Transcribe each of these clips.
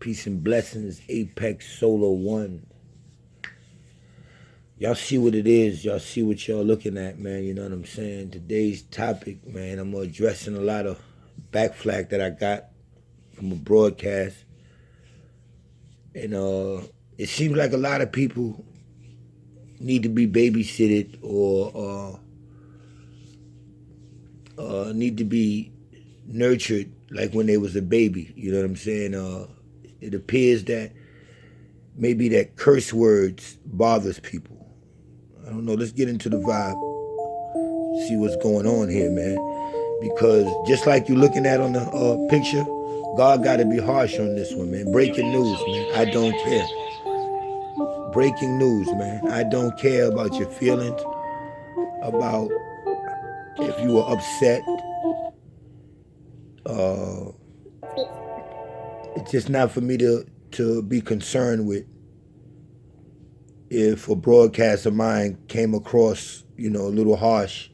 Peace and blessings, Apexxology. Y'all see what it is. Y'all see what y'all looking at, man. You know what I'm saying? Today's topic, man, I'm addressing a lot of backflack that I got from a broadcast. And it seems like a lot of people need to be babysitted or need to be nurtured like when they was a baby. You know what I'm saying? It appears that maybe that curse words bothers people. I don't know. Let's get into the vibe. See what's going on here, man. Because just like you looking at on the picture, God got to be harsh on this one, man. Breaking news, man. I don't care. Breaking news, man. I don't care about your feelings, about if you were upset. It's just not for me to be concerned with if a broadcast of mine came across, a little harsh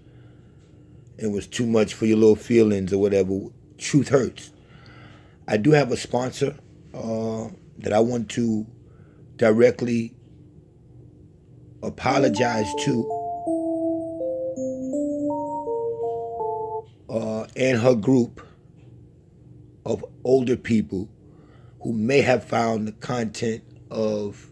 and was too much for your little feelings or whatever. Truth hurts. I do have a sponsor that I want to directly apologize to and her group of older people who may have found the content of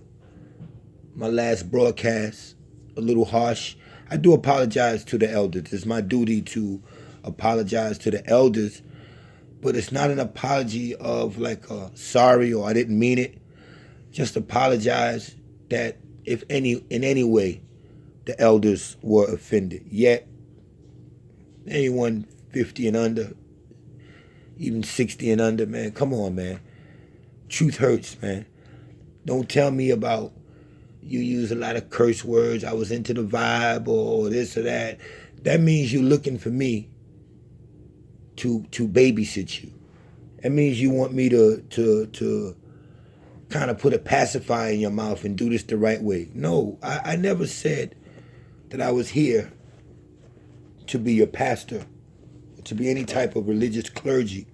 my last broadcast a little harsh. I do apologize to the elders. It's my duty to apologize to the elders, but it's not an apology of like sorry or I didn't mean it. Just apologize that if in any way the elders were offended. Yet anyone 50 and under, even 60 and under, man, come on, man. Truth hurts, man. Don't tell me about you use a lot of curse words, I was into the vibe or this or that. That means you're looking for me to babysit you. That means you want me to kind of put a pacifier in your mouth and do this the right way. No, I never said that I was here to be your pastor, to be any type of religious clergy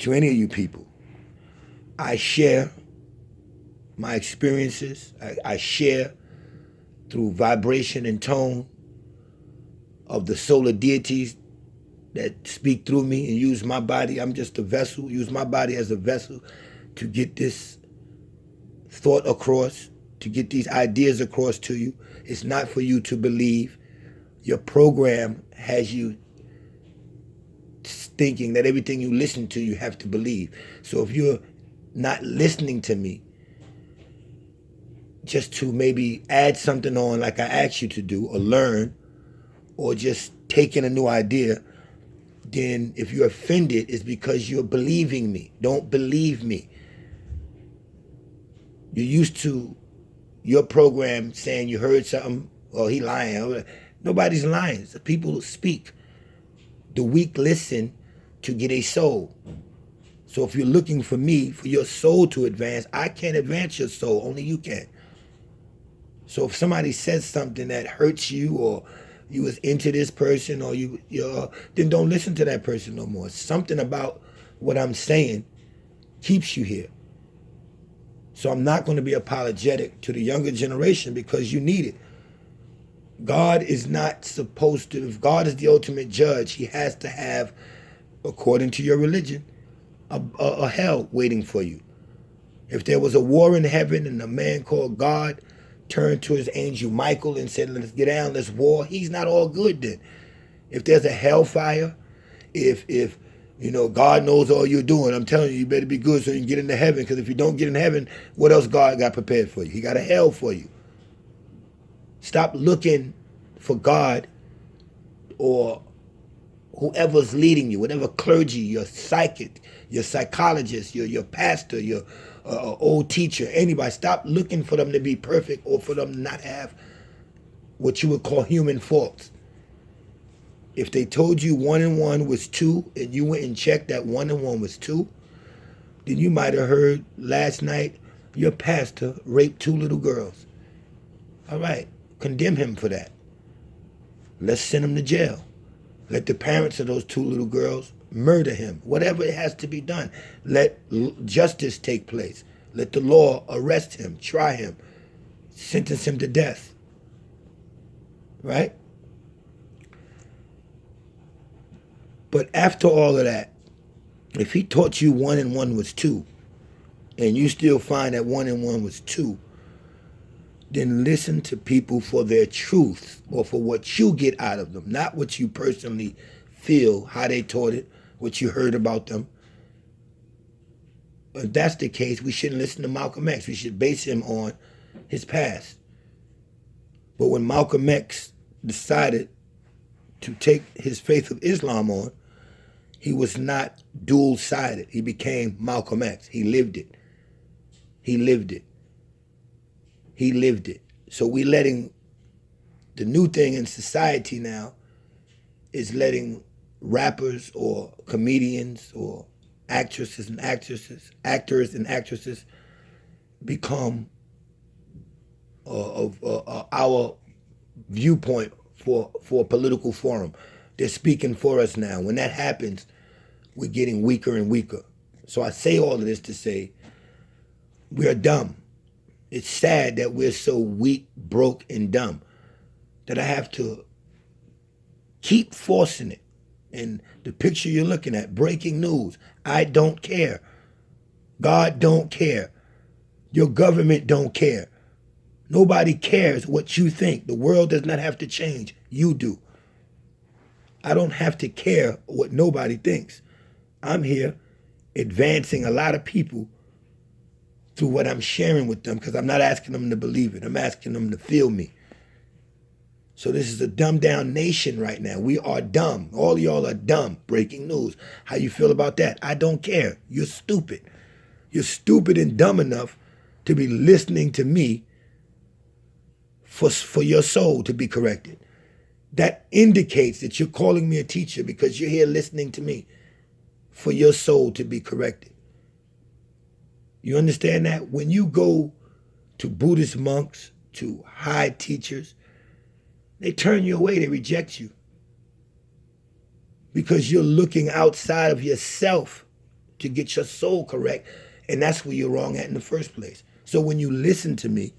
to any of you people. I share my experiences. I share through vibration and tone of the solar deities that speak through me and use my body. I'm just a vessel, use my body as a vessel to get this thought across, to get these ideas across to you. It's not for you to believe. Your program has you thinking that everything you listen to, you have to believe. So if you're not listening to me, just to maybe add something on like I asked you to do or learn or just taking a new idea, then if you're offended, it's because you're believing me. Don't believe me. You're used to your program saying you heard something, or he lying. Nobody's lying. People speak. The weak listen to get a soul. So if you're looking for me, for your soul to advance, I can't advance your soul. Only you can. So if somebody says something that hurts you or you was into this person or then don't listen to that person no more. Something about what I'm saying keeps you here. So I'm not going to be apologetic to the younger generation because you need it. God is not supposed to, if God is the ultimate judge, he has to have, according to your religion, a hell waiting for you. If there was a war in heaven and a man called God turned to his angel Michael and said, let's get down, let's war, he's not all good then. If there's a hellfire, if God knows all you're doing, I'm telling you, you better be good so you can get into heaven, because if you don't get in heaven, what else God got prepared for you? He got a hell for you. Stop looking for God or whoever's leading you, whatever clergy, your psychic, your psychologist, your pastor, your old teacher, anybody. Stop looking for them to be perfect or for them to not have what you would call human faults. If they told you 1 and 1 was 2 and you went and checked that 1 and 1 was 2, then you might have heard last night your pastor raped 2 little girls. All right, condemn him for that. Let's send him to jail. Let the parents of those 2 little girls murder him. Whatever it has to be done. Let justice take place. Let the law arrest him, try him, sentence him to death. Right? But after all of that, if he taught you 1 and 1 was 2, and you still find that 1 and 1 was 2, then listen to people for their truth or for what you get out of them, not what you personally feel, how they taught it, what you heard about them. If that's the case, we shouldn't listen to Malcolm X. We should base him on his past. But when Malcolm X decided to take his faith of Islam on, he was not dual-sided. He became Malcolm X. He lived it. He lived it. He lived it. So we letting, the new thing in society now is letting rappers or comedians or actors and actresses become our viewpoint for a political forum. They're speaking for us now. When that happens, we're getting weaker and weaker. So I say all of this to say we're dumb. It's sad that we're so weak, broke, and dumb that I have to keep forcing it. And the picture you're looking at, breaking news, I don't care. God don't care. Your government don't care. Nobody cares what you think. The world does not have to change. You do. I don't have to care what nobody thinks. I'm here advancing a lot of people through what I'm sharing with them, because I'm not asking them to believe it. I'm asking them to feel me. So this is a dumbed down nation right now. We are dumb. All of y'all are dumb. Breaking news. How you feel about that? I don't care. You're stupid. You're stupid and dumb enough to be listening to me for your soul to be corrected. That indicates that you're calling me a teacher because you're here listening to me for your soul to be corrected. You understand that? When you go to Buddhist monks, to high teachers, they turn you away, they reject you. Because you're looking outside of yourself to get your soul correct, and that's where you're wrong at in the first place. So when you listen to me,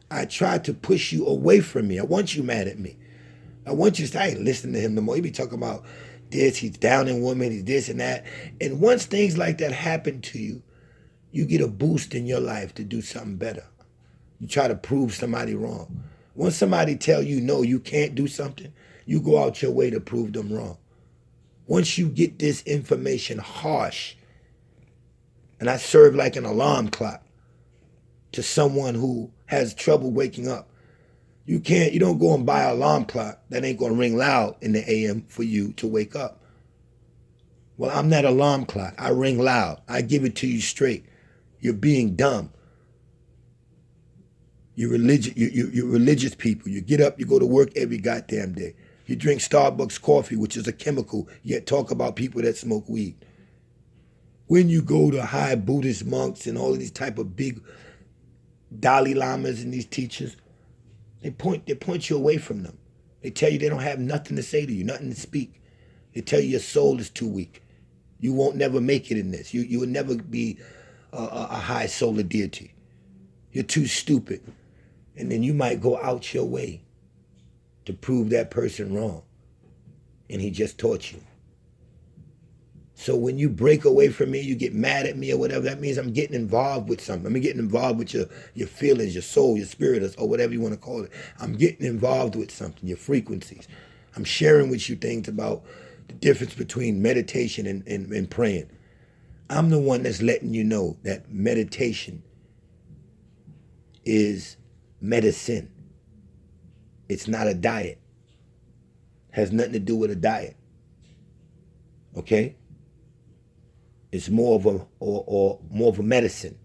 I try to push you away from me. I want you mad at me. I want you to say, I ain't listening to him no more. He be talking about this, he's down in women, he's this and that. And once things like that happen to you, you get a boost in your life to do something better. You try to prove somebody wrong. Once somebody tell you, no, you can't do something, you go out your way to prove them wrong. Once you get this information harsh, and I serve like an alarm clock to someone who has trouble waking up, you don't go and buy an alarm clock that ain't gonna ring loud in the AM for you to wake up. Well, I'm that alarm clock. I ring loud. I give it to you straight. You're being dumb. You're religious people. You get up, you go to work every goddamn day. You drink Starbucks coffee, which is a chemical, yet talk about people that smoke weed. When you go to high Buddhist monks and all of these type of big Dalai Lamas and these teachers, they point you away from them. They tell you they don't have nothing to say to you, nothing to speak. They tell you your soul is too weak. You won't never make it in this. You will never be a high solar deity. You're too stupid. And then you might go out your way to prove that person wrong. And he just taught you. So when you break away from me, you get mad at me or whatever, that means I'm getting involved with something. I'm getting involved with your feelings, your soul, your spirit, or whatever you want to call it. I'm getting involved with something, your frequencies. I'm sharing with you things about the difference between meditation and praying. I'm the one that's letting you know that meditation is medicine. It's not a diet. Has nothing to do with a diet. Okay? It's more of a medicine.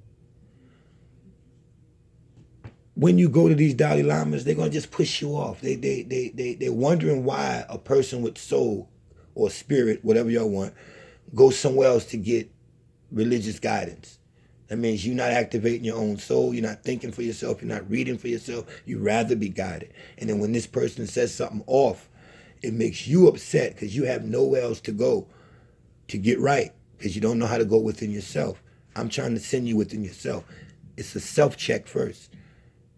When you go to these Dalai Lamas, they're gonna just push you off. They're wondering why a person with soul or spirit, whatever y'all want, goes somewhere else to get religious guidance. That means you're not activating your own soul. You're not thinking for yourself. You're not reading for yourself. You'd rather be guided. And then when this person says something off, it makes you upset because you have nowhere else to go to get right because you don't know how to go within yourself. I'm trying to send you within yourself. It's a self-check first.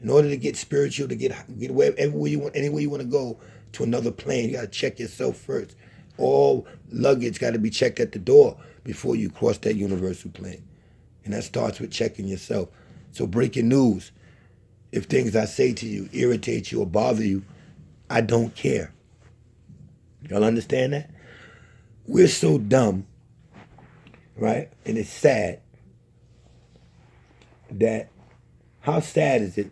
In order to get spiritual, to get everywhere you want, anywhere you want to go to another plane, you got to check yourself first. All luggage got to be checked at the door before you cross that universal plane. And that starts with checking yourself. So breaking news, if things I say to you irritate you or bother you, I don't care. Y'all understand that? We're so dumb, right? And it's sad that, how sad is it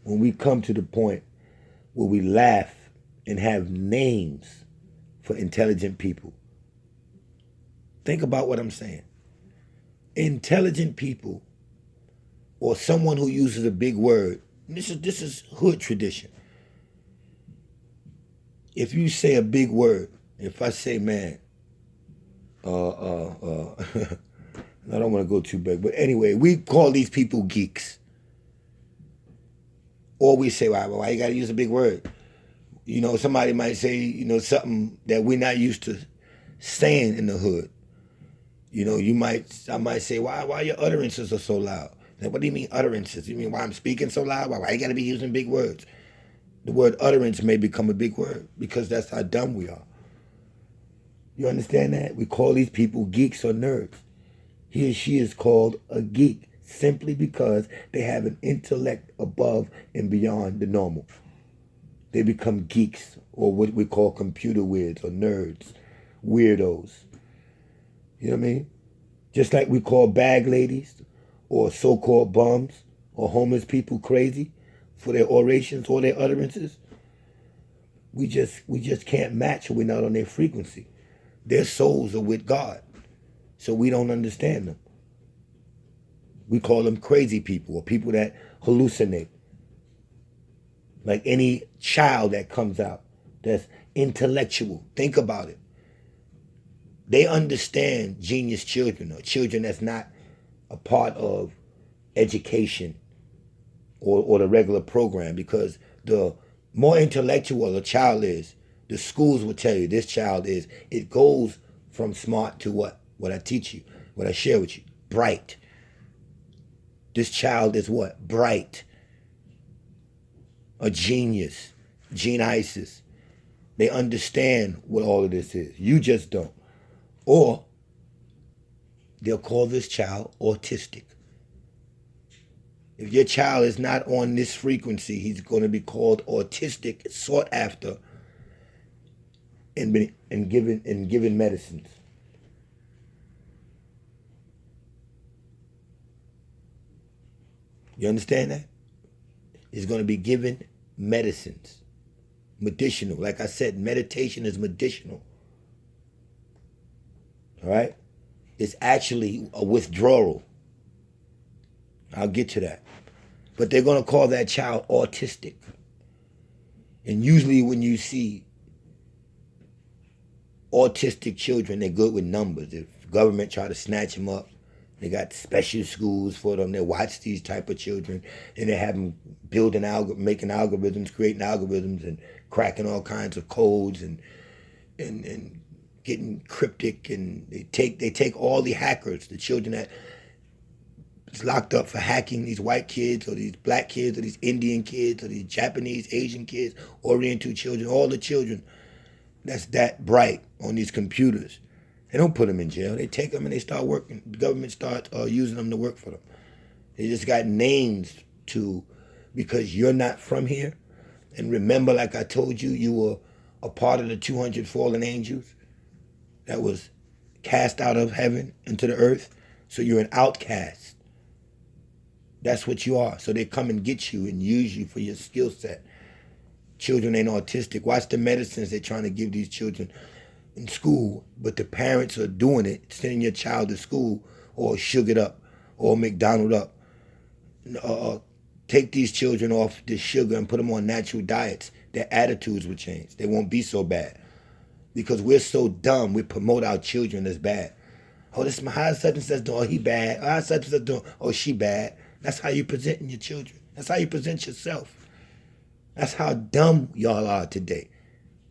when we come to the point where we laugh and have names for intelligent people? Think about what I'm saying. Intelligent people, or someone who uses a big word, this is hood tradition. If you say a big word, if I say, man, I don't want to go too big, but anyway, we call these people geeks. Or we say, why you got to use a big word? You know, somebody might say, you know, something that we're not used to saying in the hood. You know, I might say, why your utterances are so loud? Now, what do you mean utterances? You mean why I'm speaking so loud? Why you got to be using big words? The word utterance may become a big word because that's how dumb we are. You understand that? We call these people geeks or nerds. He or she is called a geek simply because they have an intellect above and beyond the normal. They become geeks, or what we call computer weirds or nerds, weirdos. You know what I mean? Just like we call bag ladies or so-called bums or homeless people crazy for their orations or their utterances. We just can't match, or we're not on their frequency. Their souls are with God, so we don't understand them. We call them crazy people or people that hallucinate. Like any child that comes out that's intellectual. Think about it. They understand genius children or children that's not a part of education or the regular program, because the more intellectual a child is, the schools will tell you this child is, it goes from smart to what? What I teach you, what I share with you, bright. This child is what? Bright. A genius, geniuses. They understand what all of this is. You just don't. Or they'll call this child autistic. If your child is not on this frequency, he's going to be called autistic, sought after, and given medicines. You understand that? He's going to be given medicines. Medicinal. Like I said, meditation is medicinal. All right? It's actually a withdrawal. I'll get to that. But they're going to call that child autistic. And usually when you see autistic children, they're good with numbers. If government try to snatch them up, they got special schools for them. They watch these type of children, and they have them making algorithms, creating algorithms, and cracking all kinds of codes, and getting cryptic. And they take all the hackers, the children that is locked up for hacking, these white kids or these black kids or these Indian kids or these Japanese, Asian kids, Oriental children, all the children that's that bright on these computers. They don't put them in jail. They take them and they start working. The government starts using them to work for them. They just got names because you're not from here. And remember, like I told you, you were a part of the 200 fallen angels that was cast out of heaven into the earth. So you're an outcast. That's what you are. So they come and get you and use you for your skill set. Children ain't autistic. Watch the medicines they're trying to give these children in school, but the parents are doing it, sending your child to school or sugared up or McDonald up. Take these children off the sugar and put them on natural diets. Their attitudes will change. They won't be so bad. Because we're so dumb, we promote our children as bad. Oh, this is my high such and such doing. Oh, he bad. Oh, such and such doing. Oh, she bad. That's how you presenting your children. That's how you present yourself. That's how dumb y'all are today.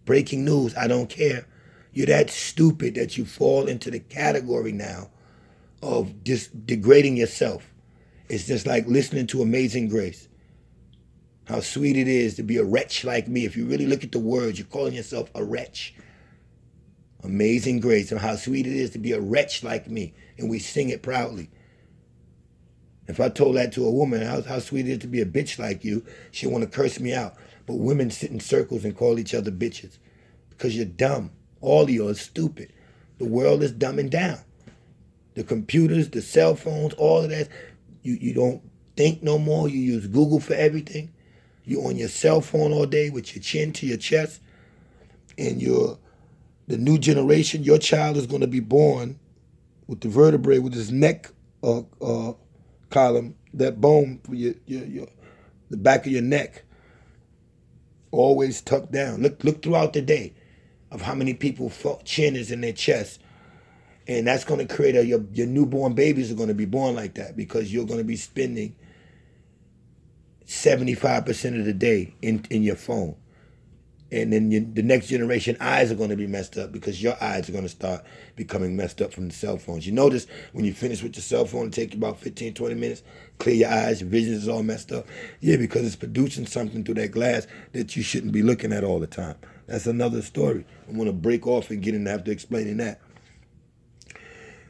Breaking news, I don't care. You're that stupid that you fall into the category now of just degrading yourself. It's just like listening to Amazing Grace. How sweet it is to be a wretch like me. If you really look at the words, you're calling yourself a wretch. Amazing Grace, and how sweet it is to be a wretch like me. And we sing it proudly. If I told that to a woman, how sweet it is to be a bitch like you, she'd want to curse me out. But women sit in circles and call each other bitches because you're dumb. All of you are stupid. The world is dumbing down. The computers, the cell phones, all of that. You don't think no more. You use Google for everything. You're on your cell phone all day with your chin to your chest. And the new generation, your child is going to be born with the vertebrae, with his neck column, that bone for the back of your neck, always tucked down. Look throughout the day of how many people chin is in their chest. And that's going to create your newborn babies are going to be born like that because you're going to be spending 75% of the day in your phone. And then the next generation eyes are going to be messed up because your eyes are going to start becoming messed up from the cell phones. You notice when you finish with your cell phone, it takes you about 15, 20 minutes, clear your eyes, your vision is all messed up. Yeah, because it's producing something through that glass that you shouldn't be looking at all the time. That's another story. I'm going to break off and get into after explaining that.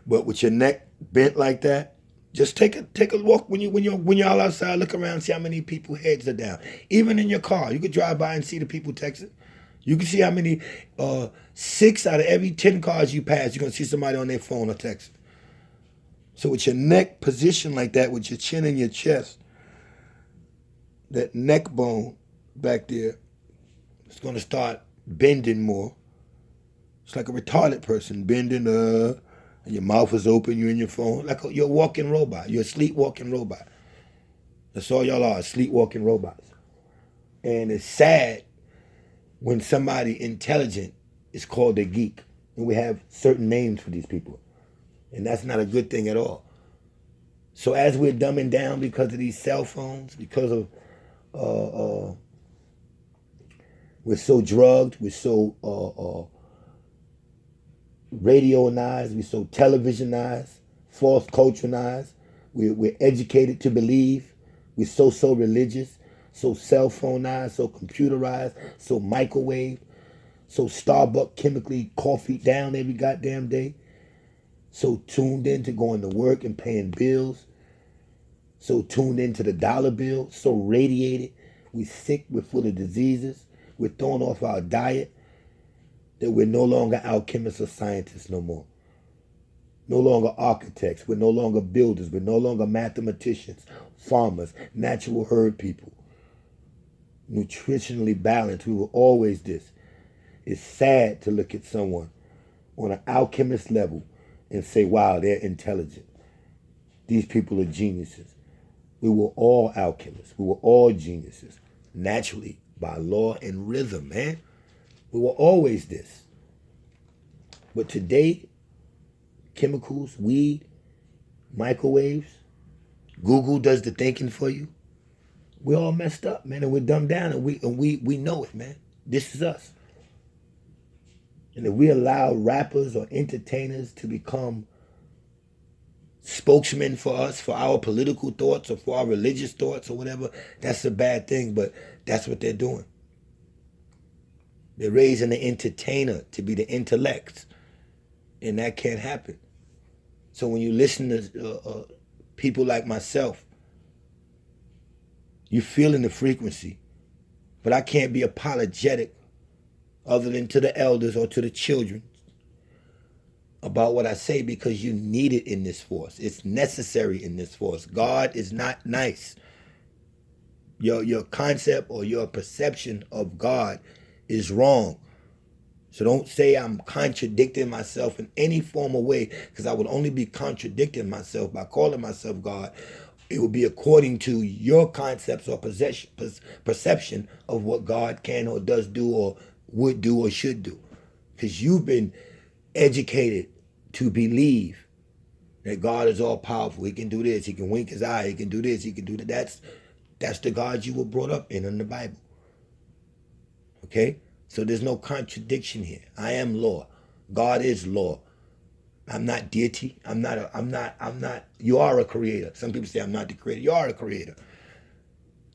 But with your neck bent like that, just take a walk when you're all outside. Look around, see how many people heads are down. Even in your car, you could drive by and see the people texting. You can see how many 6 out of every 10 cars you pass, you're gonna see somebody on their phone or texting. So with your neck positioned like that, with your chin in your chest, that neck bone back there, it's gonna start bending more. It's like a retarded person bending. And your mouth is open, you're in your phone, like you're a walking robot. You're a sleepwalking robot. That's all y'all are, sleepwalking robots. And it's sad when somebody intelligent is called a geek. And we have certain names for these people. And that's not a good thing at all. So as we're dumbing down because of these cell phones, because of we're so drugged, we're so radioized, we're so televisionized, false culturized, we're educated to believe, we're so religious, so cell phoneized, so computerized, so microwave, so Starbucks chemically coffee down every goddamn day, so tuned in to going to work and paying bills, so tuned into the dollar bill, so radiated, we're sick, we're full of diseases, we're thrown off our diet, that we're no longer alchemists or scientists no more. No longer architects. We're no longer builders. We're no longer mathematicians, farmers, natural herd people. Nutritionally balanced. We were always this. It's sad to look at someone on an alchemist level and say, wow, they're intelligent. These people are geniuses. We were all alchemists. We were all geniuses. Naturally, by law and rhythm, man. We were always this. But today, chemicals, weed, microwaves, Google does the thinking for you. We're all messed up, man, and we're dumbed down, and we know it, man. This is us. And if we allow rappers or entertainers to become spokesmen for us, for our political thoughts or for our religious thoughts or whatever, that's a bad thing, but that's what they're doing. They're raising the entertainer to be the intellect, and that can't happen. So when you listen to people like myself, you're feeling the frequency, but I can't be apologetic other than to the elders or to the children about what I say because you need it in this force. It's necessary in this force. God is not nice. Your concept or your perception of God is wrong. So don't say I'm contradicting myself in any form of way, because I would only be contradicting myself by calling myself God. It would be according to your concepts or perception of what God can or does do or would do or should do. Because you've been educated to believe that God is all powerful. He can do this. He can wink his eye. He can do this. He can do that. That's the God you were brought up in the Bible. Okay? So there's no contradiction here. I am law. God is law. I'm not deity. You are a creator. Some people say I'm not the creator. You are a creator.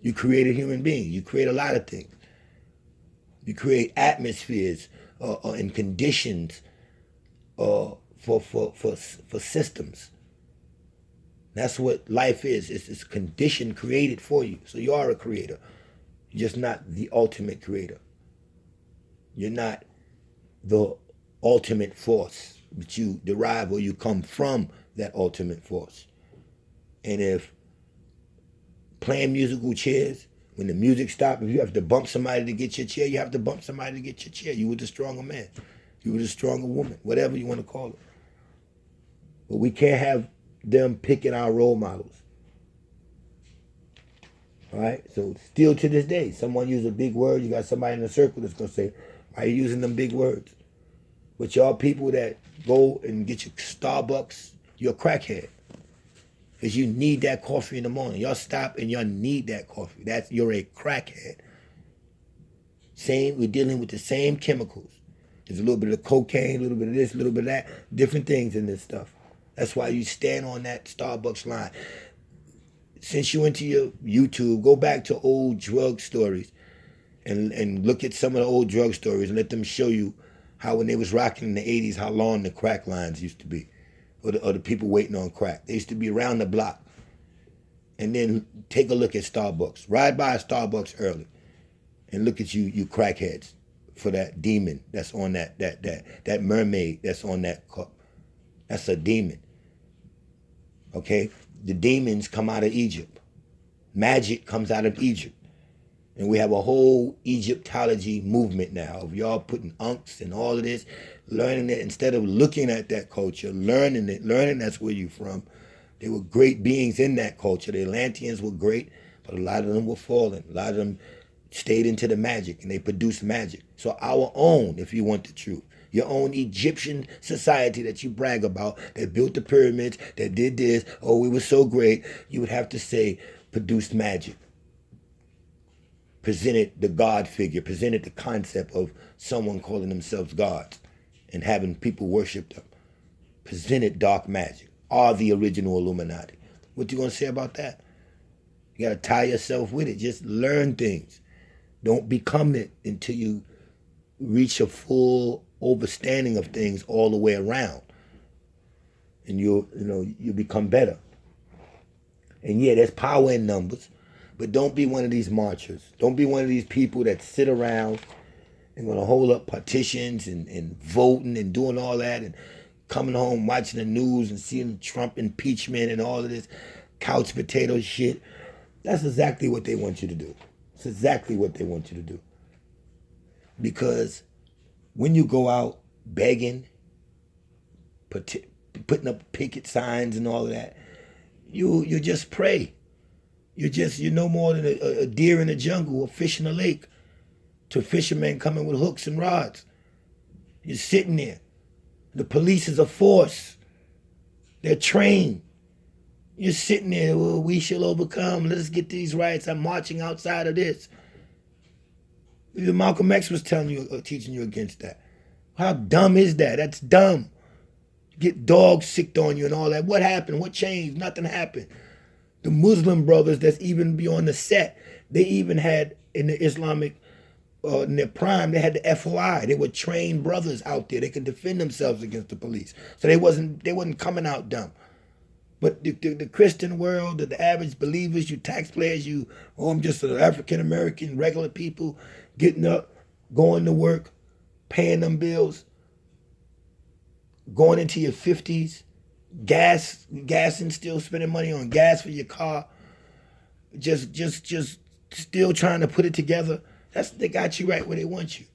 You create a human being. You create a lot of things. You create atmospheres and conditions for systems. That's what life is. It's a condition created for you. So you are a creator. You're just not the ultimate creator. You're not the ultimate force, but you derive or you come from that ultimate force. And if playing musical chairs, when the music stops, if you have to bump somebody to get your chair, you have to bump somebody to get your chair. You were the stronger man. You were the stronger woman, whatever you want to call it. But we can't have them picking our role models. All right? So still to this day, someone use a big word, you got somebody in the circle that's going to say, why are you using them big words? But y'all people that go and get your Starbucks, you're a crackhead. Because you need that coffee in the morning. Y'all stop and y'all need that coffee. You're a crackhead. We're dealing with the same chemicals. There's a little bit of cocaine, a little bit of this, a little bit of that, different things in this stuff. That's why you stand on that Starbucks line. Since you went to your YouTube, go back to old drug stories and look at some of the old drug stories and let them show you how when they was rocking in the 80s, how long the crack lines used to be. Or the people waiting on crack. They used to be around the block. And then take a look at Starbucks. Ride by a Starbucks early and look at you crackheads, for that demon that's on that mermaid that's on that cup. That's a demon. Okay? The demons come out of Egypt. Magic comes out of Egypt. And we have a whole Egyptology movement now of y'all putting unks and all of this, learning it instead of looking at that culture, learning it, learning that's where you're from. They were great beings in that culture. The Atlanteans were great, but a lot of them were fallen. A lot of them stayed into the magic and they produced magic. So our own, if you want the truth, your own Egyptian society that you brag about, that built the pyramids, that did this, oh, we were so great, you would have to say produced magic. Presented the God figure, presented the concept of someone calling themselves gods and having people worship them. Presented dark magic, are the original Illuminati. What you gonna say about that? You gotta tie yourself with it. Just learn things. Don't become it until you reach a full understanding of things all the way around. And you become better. And yeah, there's power in numbers. But don't be one of these marchers. Don't be one of these people that sit around and going to hold up petitions and voting and doing all that and coming home watching the news and seeing Trump impeachment and all of this couch potato shit. That's exactly what they want you to do. It's exactly what they want you to do. Because when you go out begging, putting up picket signs and all of that, you just pray. You're no more than a deer in the jungle, a fish in a lake, to fishermen coming with hooks and rods. You're sitting there. The police is a force. They're trained. You're sitting there, well, we shall overcome. Let us get these rights. I'm marching outside of this. Even Malcolm X was telling you, teaching you against that. How dumb is that? That's dumb. Get dogs sicked on you and all that. What happened? What changed? Nothing happened. The Muslim brothers that's even beyond the set, they even had in the Islamic, in their prime, they had the FOI. They were trained brothers out there. They could defend themselves against the police. So they wasn't coming out dumb. But the Christian world, the average believers, you taxpayers, I'm just an African American, regular people, getting up, going to work, paying them bills, going into your 50s, gassing, still spending money on gas for your car, just still trying to put it together. They got you right where they want you.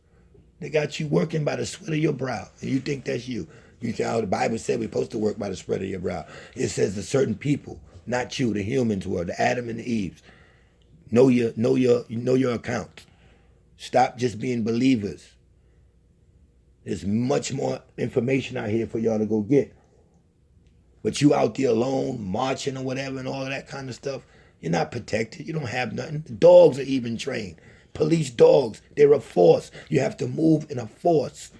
They got you working by the sweat of your brow, and you think that's you. You say, oh, the Bible said we're supposed to work by the sweat of your brow. It says the certain people, not you, the humans were, the Adam and the Eves. Know your account. Stop just being believers. There's much more information out here for y'all to go get. But you out there alone, marching or whatever and all of that kind of stuff, you're not protected. You don't have nothing. The dogs are even trained. Police dogs, they're a force. You have to move in a force.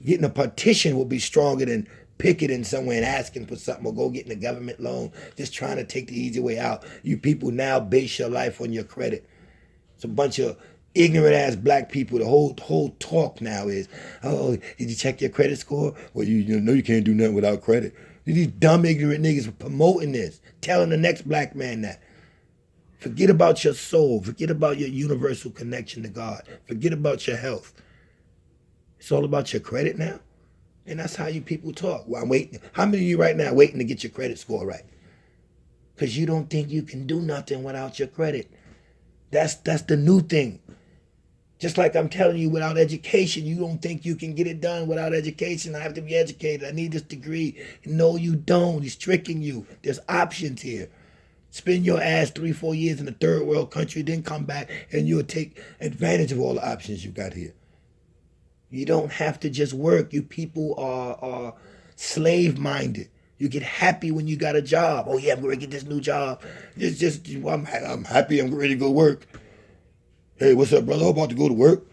Getting a petition will be stronger than picketing somewhere and asking for something or go getting a government loan, just trying to take the easy way out. You people now base your life on your credit. It's a bunch of ignorant ass black people. The whole talk now is, oh, did you check your credit score? Well, you know you can't do nothing without credit. These dumb ignorant niggas are promoting this, telling the next black man that. Forget about your soul. Forget about your universal connection to God. Forget about your health. It's all about your credit now. And that's how you people talk. Well, I'm waiting. How many of you right now waiting to get your credit score right? Because you don't think you can do nothing without your credit. That's the new thing. Just like I'm telling you, without education, you don't think you can get it done without education. I have to be educated. I need this degree. No, you don't. He's tricking you. There's options here. Spend your ass 3-4 years in a third world country, then come back and you'll take advantage of all the options you got here. You don't have to just work. You people are slave-minded. You get happy when you got a job. Oh yeah, I'm going to get this new job. I'm happy. I'm ready to go work. Hey, what's up, brother? I'm about to go to work.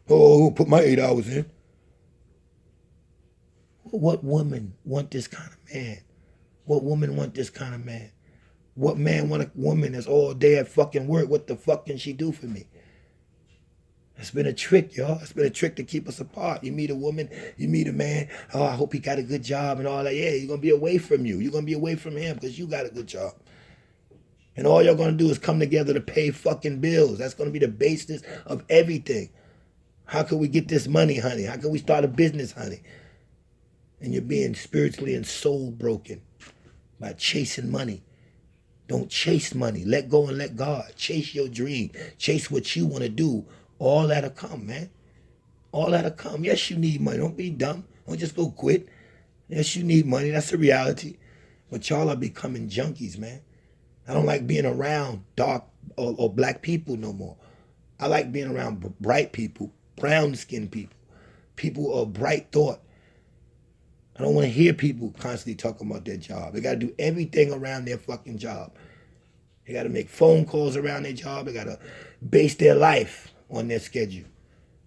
Oh, put my 8 hours in. What woman want this kind of man? What woman want this kind of man? What man want a woman that's all day at fucking work? What the fuck can she do for me? It's been a trick, y'all. It's been a trick to keep us apart. You meet a woman, you meet a man, oh, I hope he got a good job and all that. Yeah, you're going to be away from you. You're going to be away from him because you got a good job. And all y'all going to do is come together to pay fucking bills. That's going to be the basis of everything. How can we get this money, honey? How can we start a business, honey? And you're being spiritually and soul broken by chasing money. Don't chase money. Let go and let God. Chase your dream. Chase what you want to do. All that'll come, man. All that'll come. Yes, you need money. Don't be dumb. Don't just go quit. Yes, you need money. That's a reality. But y'all are becoming junkies, man. I don't like being around dark or black people no more. I like being around bright people, brown-skinned people, people of bright thought. I don't want to hear people constantly talking about their job. They got to do everything around their fucking job. They got to make phone calls around their job. They got to base their life on their schedule.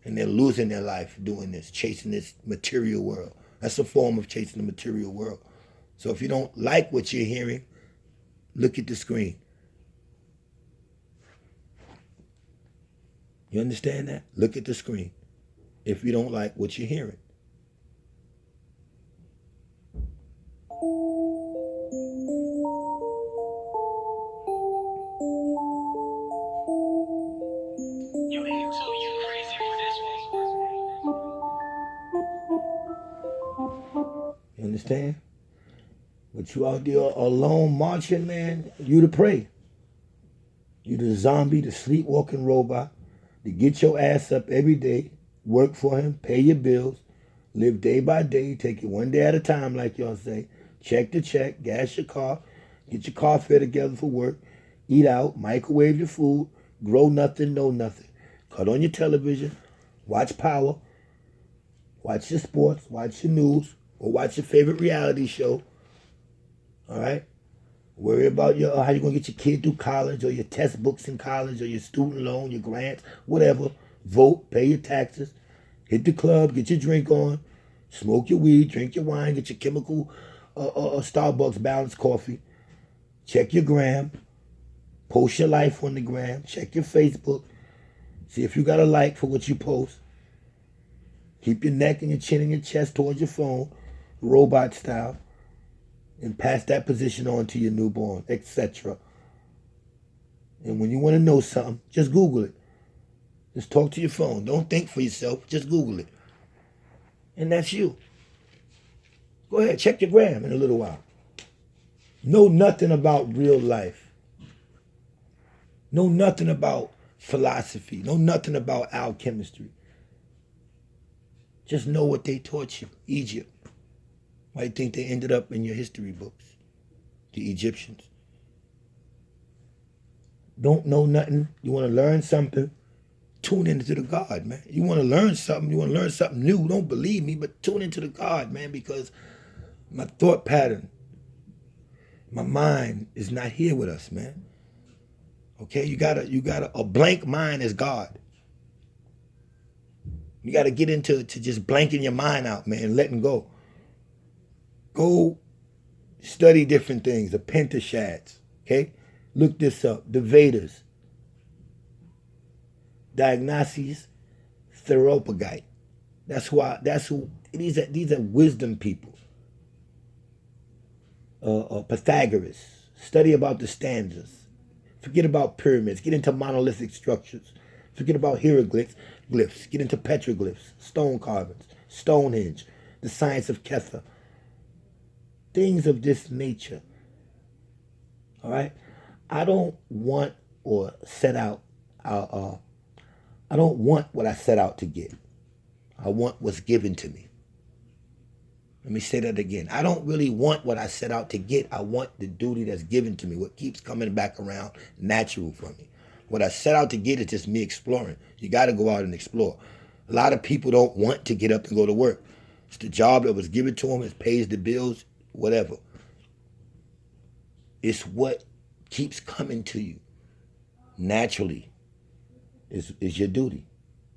And they're losing their life doing this, chasing this material world. That's a form of chasing the material world. So if you don't like what you're hearing, look at the screen. You understand that? Look at the screen if you don't like what you're hearing. You understand? But you out there alone marching, man, you to pray. You the zombie, the sleepwalking robot, to get your ass up every day, work for him, pay your bills, live day by day, take it one day at a time, like y'all say. Check to check, gas your car, get your car fare together for work, eat out, microwave your food, grow nothing, know nothing. Cut on your television, watch Power, watch your sports, watch your news, or watch your favorite reality show. All right? Worry about how you're going to get your kid through college or your test books in college or your student loan, your grants, whatever. Vote, pay your taxes, hit the club, get your drink on, smoke your weed, drink your wine, get your chemical Starbucks balanced coffee, check your gram, post your life on the gram, check your Facebook, see if you got a like for what you post. Keep your neck and your chin and your chest towards your phone, robot style. And pass that position on to your newborn, etc. And when you want to know something, just Google it. Just talk to your phone. Don't think for yourself. Just Google it. And that's you. Go ahead, check your gram in a little while. Know nothing about real life. Know nothing about philosophy. Know nothing about alchemistry. Just know what they taught you. Egypt. Why do you think they ended up in your history books? The Egyptians. Don't know nothing. You want to learn something? Tune into the God, man. You want to learn something? You want to learn something new? Don't believe me, but tune into the God, man, because my thought pattern, my mind is not here with us, man. Okay, you got a blank mind is God. You got to get into just blanking your mind out, man, letting go. Go study different things, the Pentashads, okay? Look this up, the Vedas, Diagnosis Theropagite. That's who, these are wisdom people. Pythagoras, study about the stanzas. Forget about pyramids, get into monolithic structures. Forget about hieroglyphs, get into petroglyphs, stone carvings, Stonehenge, the science of Ketha. Things of this nature. All right? I don't want or set out, I don't want what I set out to get. I want what's given to me. Let me say that again. I don't really want what I set out to get. I want the duty that's given to me, what keeps coming back around natural for me. What I set out to get is just me exploring. You got to go out and explore. A lot of people don't want to get up and go to work. It's the job that was given to them. It pays the bills, whatever. It's what keeps coming to you naturally is your duty.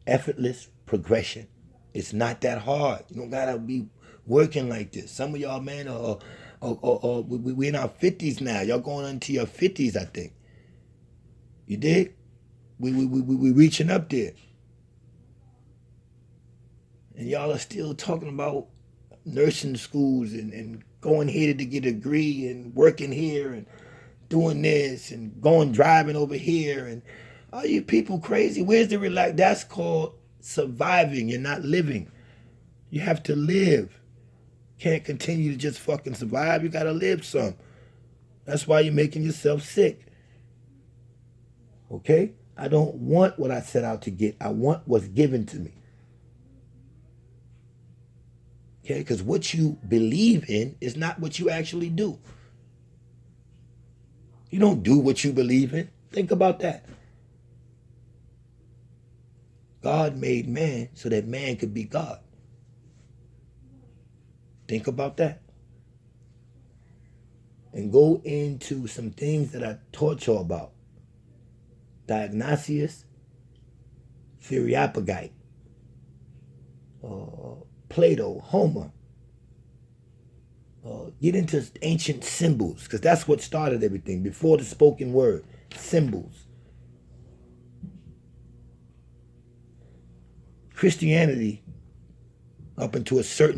Effortless progression. It's not that hard. You don't got to be working like this. Some of y'all, man, we're in our 50s now. Y'all going into your 50s, I think. You dig? We reaching up there. And y'all are still talking about nursing schools and going here to get a degree and working here and doing this and going driving over here. And are you people crazy? Where's the relax? That's called surviving. You're not living. You have to live. Can't continue to just fucking survive. You got to live some. That's why you're making yourself sick. Okay? I don't want what I set out to get. I want what's given to me. Okay? Because what you believe in is not what you actually do. You don't do what you believe in. Think about that. God made man so that man could be God. Think about that. And go into some things that I taught you about. Diagnosis, Theropagite, Plato, Homer. Get into ancient symbols, because that's what started everything. Before the spoken word, symbols. Christianity, up into a certain